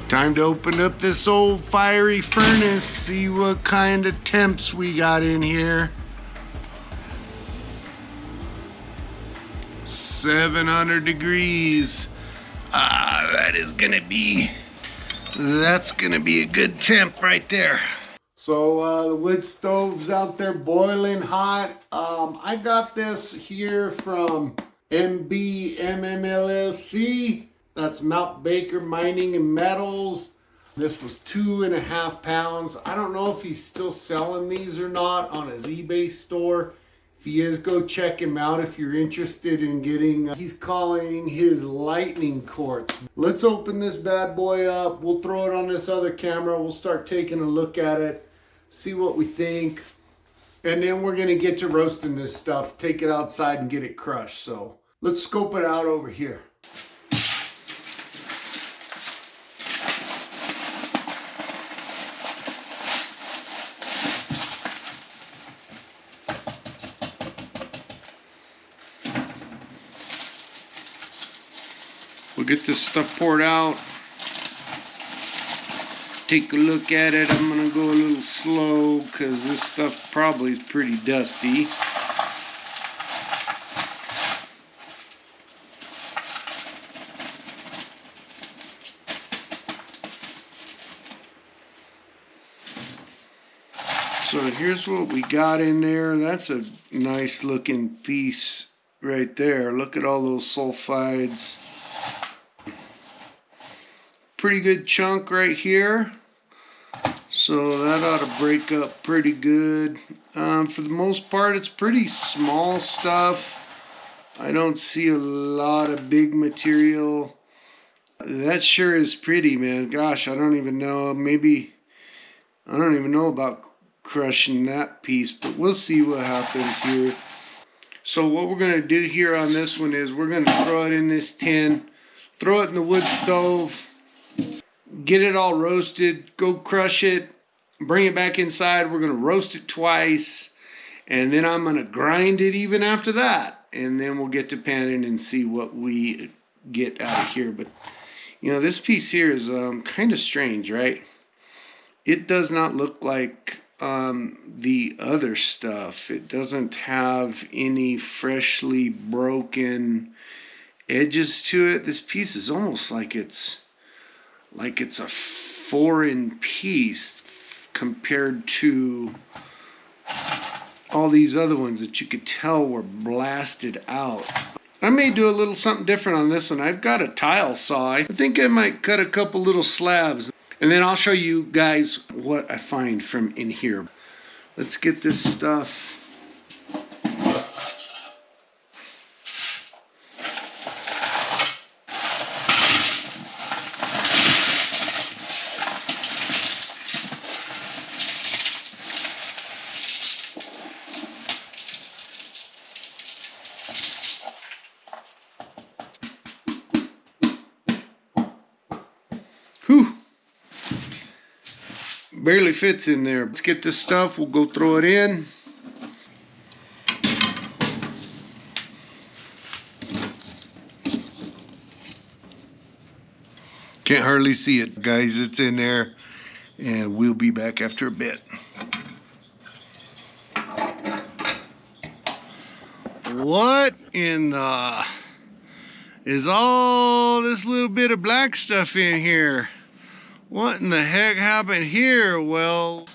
Time to open up this old fiery furnace, see what kind of temps we got in here. 700 degrees. That's gonna be a good temp right there. So the wood stove's out there boiling hot. I got this here from MBMMLLC. That's Mount Baker Mining and Metals. This was 2.5 pounds. I don't know if he's still selling these or not on his eBay store. If he is, go check him out if you're interested in getting, he's calling his lightning quartz. Let's open this bad boy up. We'll throw it on this other camera. We'll start taking a look at it, see what we think. And then we're gonna get to roasting this stuff, take it outside and get it crushed. So let's scope it out over here. We'll get this stuff poured out. Take a look at it. I'm gonna go a little slow because this stuff probably is pretty dusty. So here's what we got in there. That's a nice looking piece right there. Look at all those sulfides. Pretty good chunk right here. So that ought to break up pretty good. For the most part, it's pretty small stuff. I don't see a lot of big material. That sure is pretty, man. Gosh, I don't even know. Maybe, I don't even know about crushing that piece, but we'll see what happens here. So what we're going to do here on this one is we're going to throw it in this tin, throw it in the wood stove, get it all roasted, go crush it, bring it back inside. We're going to roast it twice, and then I'm going to grind it even after that, and then we'll get to panning and see what we get out of here. But you know, this piece here is kind of strange, right? It does not look like the other stuff. It doesn't have any freshly broken edges to it. This piece is almost like it's a foreign piece compared to all these other ones that you could tell were blasted out. I may do a little something different on this one. I've got a tile saw. I think I might cut a couple little slabs, and then I'll show you guys what I find from in here. Let's get this stuff. Whew. Barely fits in there. Let's get this stuff. We'll go throw it in. Can't hardly see it, guys. It's in there, and we'll be back after a bit. What in the is all this little bit of black stuff in here? What in the heck happened here? Well,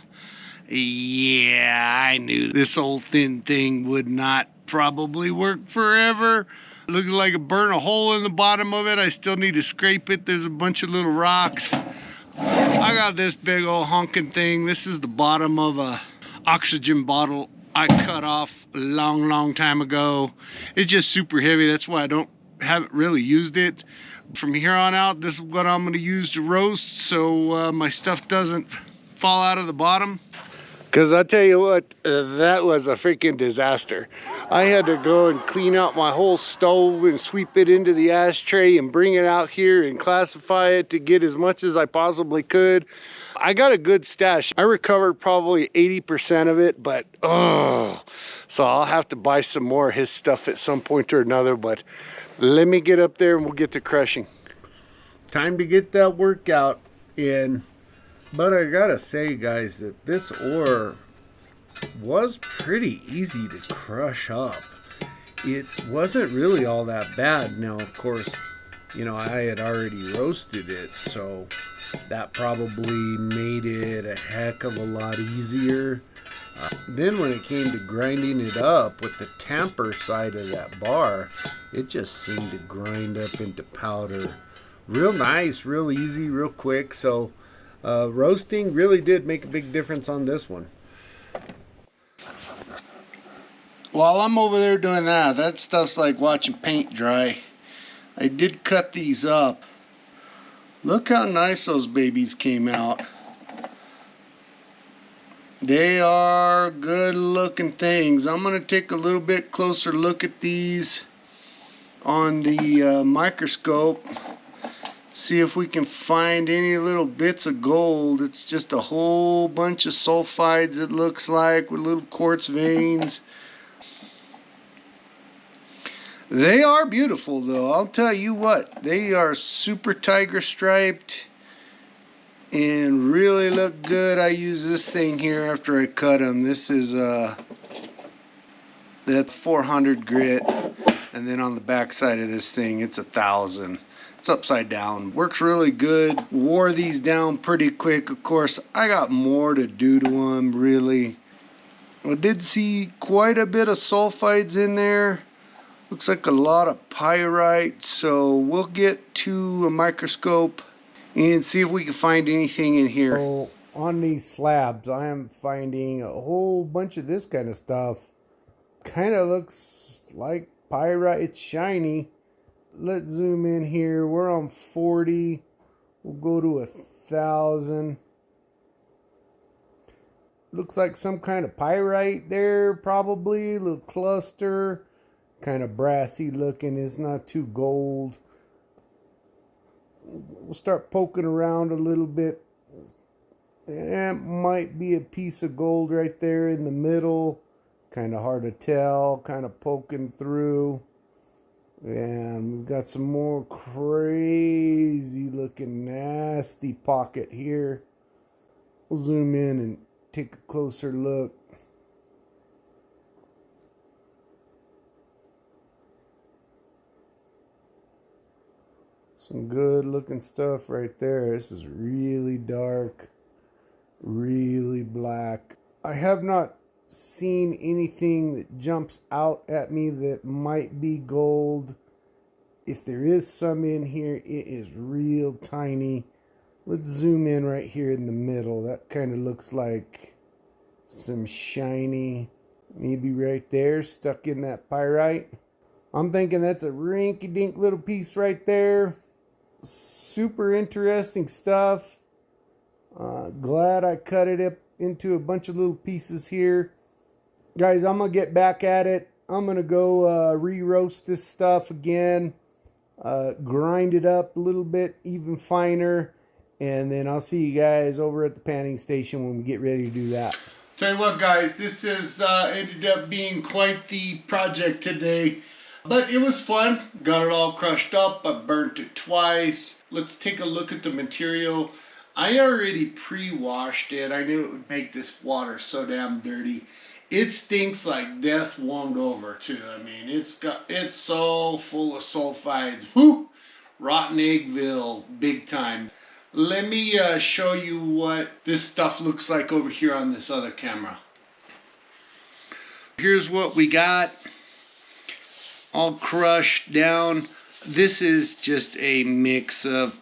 yeah, I knew this old thin thing would not probably work forever. Looks like it burned a hole in the bottom of it. I still need to scrape it. There's a bunch of little rocks. I got this big old honking thing. This is the bottom of a oxygen bottle I cut off a long time ago. It's just super heavy. That's why I haven't really used it. From here on out, this is what I'm going to use to roast, so my stuff doesn't fall out of the bottom. Because I tell you what, that was a freaking disaster. I had to go and clean out my whole stove and sweep it into the ashtray and bring it out here and classify it to get as much as I possibly could. I got a good stash. I recovered probably 80% of it, but so I'll have to buy some more of his stuff at some point or another. But let me get up there and we'll get to crushing. Time to get that workout. But I gotta say, guys, that this ore was pretty easy to crush up. It wasn't really all that bad. Now, of course, I had already roasted it, so that probably made it a heck of a lot easier. Then when it came to grinding it up with the tamper side of that bar, it just seemed to grind up into powder. Real nice, real easy, real quick. So roasting really did make a big difference on this one. While I'm over there doing that stuff's like watching paint dry. I did cut these up. Look how nice those babies came out. They are good looking things. I'm going to take a little bit closer look at these on the microscope. See if we can find any little bits of gold. It's just a whole bunch of sulfides, it looks like, with little quartz veins. They are beautiful though, I'll tell you what. They are super tiger striped and really look good. I use this thing here after I cut them. This is that 400 grit, and then on the back side of this thing it's 1,000. It's upside down. Works really good. Wore these down pretty quick. Of course, I got more to do to them, really. I did see quite a bit of sulfides in there. Looks like a lot of pyrite. So we'll get to a microscope and see if we can find anything in here. So on these slabs, I am finding a whole bunch of this kind of stuff. Kind of looks like pyrite. It's shiny. Let's zoom in here. We're on 40. We'll go to 1,000. Looks like some kind of pyrite there, probably. A little cluster. Kind of brassy looking. It's not too gold. We'll start poking around a little bit. That might be a piece of gold right there in the middle. Kind of hard to tell. Kind of poking through. And we've got some more crazy looking nasty pocket here. We'll zoom in and take a closer look. Some good looking stuff right there. This is really dark, really black. I have not seen anything that jumps out at me that might be gold. If there is some in here, it is real tiny. Let's zoom in right here in the middle. That kind of looks like some shiny, maybe right there, stuck in that pyrite. I'm thinking that's a rinky-dink little piece right there. Super interesting stuff. Glad I cut it up into a bunch of little pieces here. Guys, I'm going to get back at it. I'm going to go re-roast this stuff again. Grind it up a little bit even finer. And then I'll see you guys over at the panning station when we get ready to do that. Tell you what, guys, this has ended up being quite the project today. But it was fun. Got it all crushed up. I burnt it twice. Let's take a look at the material. I already pre-washed it. I knew it would make this water so damn dirty. It stinks like death warmed over too. I mean, it's so full of sulfides. Whew! Rotten Eggville, big time. Let me show you what this stuff looks like over here on this other camera. Here's what we got. All crushed down. This is just a mix of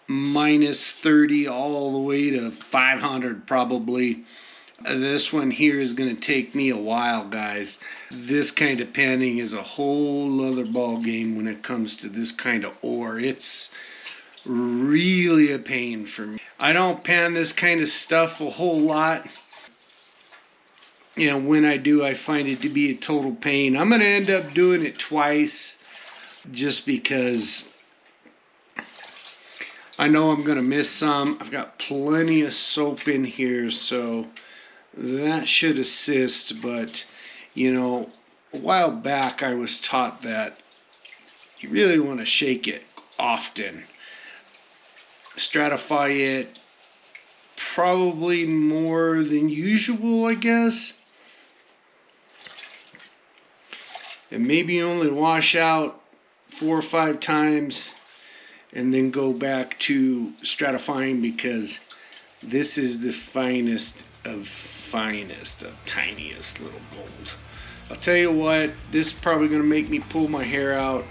-30 all the way to 500 probably. This one here is going to take me a while, guys. This kind of panning is a whole other ball game when it comes to this kind of ore. It's really a pain for me. I don't pan this kind of stuff a whole lot. You know, when I do, I find it to be a total pain. I'm going to end up doing it twice just because I know I'm going to miss some. I've got plenty of soap in here, so that should assist. But, you know, a while back I was taught that you really want to shake it often. stratify it probably more than usual, I guess. And maybe only wash out 4 or 5 times and then go back to stratifying, because this is the finest of tiniest little gold. I'll tell you what, this is probably going to make me pull my hair out.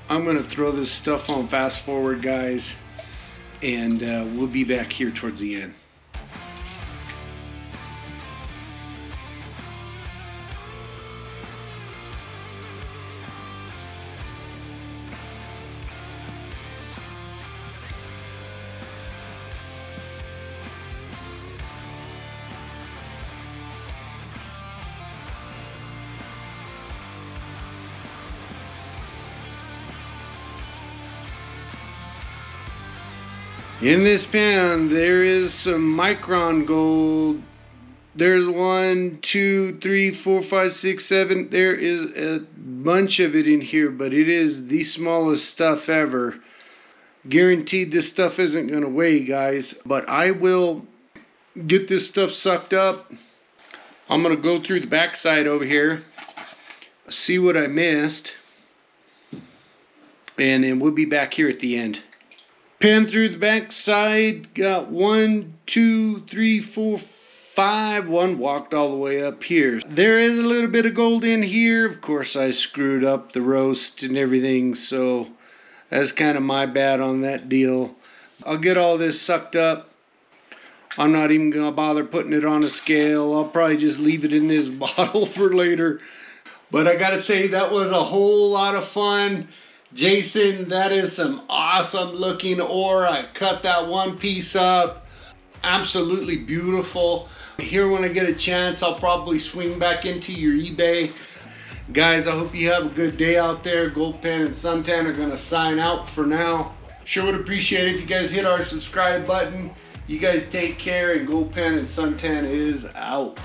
I'm going to throw this stuff on fast forward, guys, and we'll be back here towards the end. In this pan, there is some micron gold. There's 1, 2, 3, 4, 5, 6, 7. There is a bunch of it in here, but it is the smallest stuff ever. Guaranteed this stuff isn't going to weigh, guys. But I will get this stuff sucked up. I'm going to go through the backside over here, see what I missed, and then we'll be back here at the end. Pan through the back side, got 1, 2, 3, 4, 5. One walked all the way up here. There is a little bit of gold in here. Of course, I screwed up the roast and everything, so that's kind of my bad on that deal. I'll get all this sucked up. I'm not even going to bother putting it on a scale. I'll probably just leave it in this bottle for later. But I got to say, that was a whole lot of fun. Jason, that is some awesome looking ore. I cut that one piece up. Absolutely beautiful. Here, when I get a chance, I'll probably swing back into your eBay. Guys, I hope you have a good day out there. Goldpan and Suntan are going to sign out for now. Sure would appreciate it if you guys hit our subscribe button. You guys take care, and Goldpan and Suntan is out.